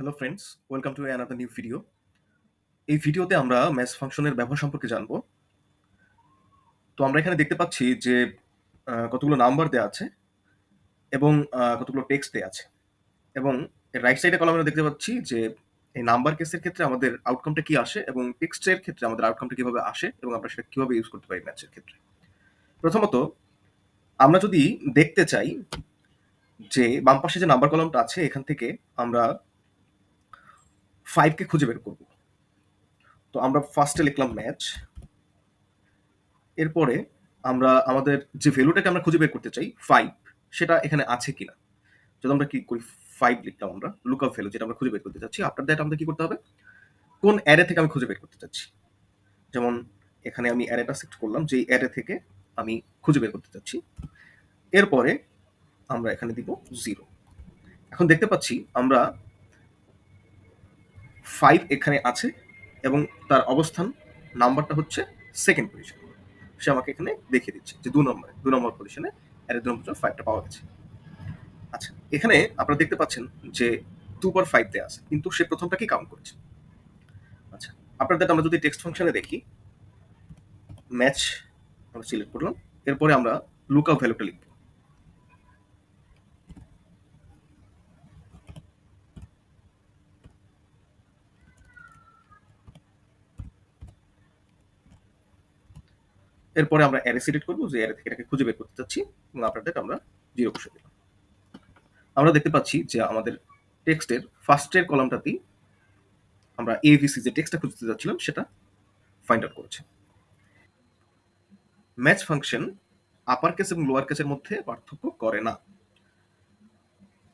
Hello friends, welcome to another new video. এই ভিডিওতে আমরা ম্যাথ ফাংশনের ব্যবহার সম্পর্কে জানবো। তো আমরা এখানে দেখতে পাচ্ছি যে কতগুলো নাম্বার দেয়া আছে এবং কতগুলো টেক্সট দেয়া আছে। এবং এর রাইট সাইডে কলামে আমরা দেখতে পাচ্ছি যে এই নাম্বার কেসের ক্ষেত্রে আমাদের আউটকামটা কি আসে এবং টেক্সটের ক্ষেত্রে আমাদের আউটকামটা কিভাবে আসে এবং আমরা সেটা কিভাবে ইউজ করতে পারি ম্যাথের ক্ষেত্রে। প্রথমত আমরা যদি দেখতে চাই যে বাম পাশে যে নাম্বার কলামটা আছে এখান থেকে আমরা 5 কে খুঁজে বের করব। তো আমরা ফার্স্টে লিখলাম ম্যাচ। এরপরে আমরা আমাদের যে ভ্যালুটাকে আমরা খুঁজে বের করতে চাই 5 সেটা এখানে আছে কিনা। যদি আমরা কি করি 5 লিখলাম আমরা লুকআপ ভ্যালু যেটা আমরা খুঁজে বের করতে চাচ্ছি। আফটার দ্যাট আমাদের কি করতে হবে? কোন অ্যারে থেকে আমি খুঁজে বের করতে চাচ্ছি। যেমন এখানে আমি অ্যারেটা সিলেক্ট করলাম যেই অ্যারে থেকে আমি খুঁজে বের করতে চাচ্ছি। এরপরে আমরা এখানে দিব 0। এখন দেখতে পাচ্ছি আমরা 5 এখানে আছে এবং তার অবস্থান নাম্বারটা হচ্ছে সেকেন্ড পজিশন। সে আমাকে এখানে দেখিয়ে দিচ্ছে যে 2 নম্বর পজিশনে অ্যারে 2 নম্বর 5 টা পাওয়া গেছে। আচ্ছা, এখানে আপনারা দেখতে পাচ্ছেন যে 2/5 দেয়া আছে। কিন্তু সে প্রথমটাকেই কাউন্ট করেছে। আচ্ছা, আফটার দ্যাট আমরা যদি টেক্সট ফাংশনে দেখি, ম্যাচ আমরা সিলেক্ট করলাম। এরপরে আমরা লুকআপ ভ্যালুটা লিখব। এরপরে আমরা অ্যারে সিলেক্ট করব যে অ্যারে থেকে এটাকে খুঁজে বের করতে চাচ্ছি এবং আফটার দ্যাট আমরা 0 বসিয়ে দিলাম। আমরা দেখতে পাচ্ছি যে আমাদের টেক্সটের ফার্স্টের কলামটাতেই আমরা এবিসি যে টেক্সটটা খুঁজতে যাচ্ছিলাম সেটা ফাইন্ড আউট করেছে। ম্যাচ ফাংশন আপার কেস এবং লোয়ার কেসের মধ্যে পার্থক্য করে না।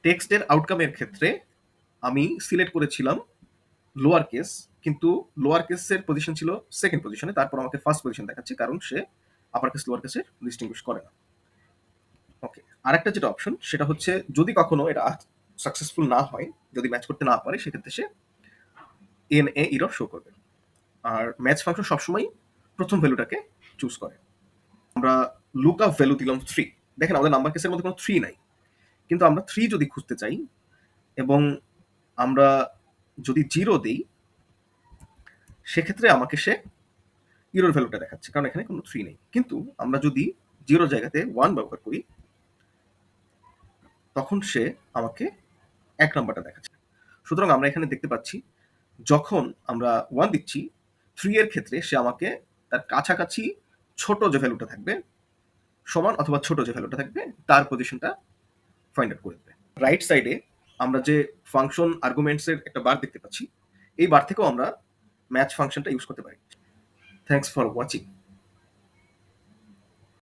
টেক্সটের আউটকামের ক্ষেত্রে আমি সিলেক্ট করেছিলাম লোয়ার কেস, কিন্তু লোয়ার কেসের পজিশন ছিল সেকেন্ড পজিশনে, তারপর আমাকে ফার্স্ট পজিশন দেখাচ্ছে কারণ সে আপার কেস লোয়ার কেসের ডিস্টিংগুইশ করে না। ওকে, আরেকটা যেটা অপশন সেটা হচ্ছে যদি কখনো এটা সাকসেসফুল না হয়, যদি ম্যাচ করতে না পারে সেক্ষেত্রে সে এনএ এরর শো করবে। আর ম্যাচ ফাংশন সবসময় প্রথম ভ্যালুটাকে চুজ করে। আমরা লুকআপ ভ্যালু দিলাম 3। দেখেন আমাদের নাম্বার কেসের মধ্যে কোনো 3 নাই, কিন্তু আমরা 3 যদি খুঁজতে চাই এবং আমরা যদি 0 দেই সেক্ষেত্রে আমাকে সে ইরর ভ্যালুটা দেখাচ্ছে কারণ এখানে কোনো 3 নেই। কিন্তু আমরা যদি 0 জায়গাতে 1 ব্যবহার করি তখন সে আমাকে 1 নাম্বারটা দেখাচ্ছে। সুতরাং আমরা এখানে দেখতে পাচ্ছি যখন আমরা 1 দিচ্ছি 3 এর ক্ষেত্রে সে আমাকে তার কাছাকাছি ছোট যে ভ্যালুটা থাকবে সমান অথবা ছোট যে ভ্যালুটা থাকবে তার পজিশনটা ফাইন্ড আউট করে দেবে। রাইট সাইডে আমরা যে ফাংশন আর্গুমেন্টস এর একটা বার দেখতে পাচ্ছি, এই বার থেকেও আমরা ম্যাচ ফাংশনটা ইউজ করতে পারি। Thanks for watching.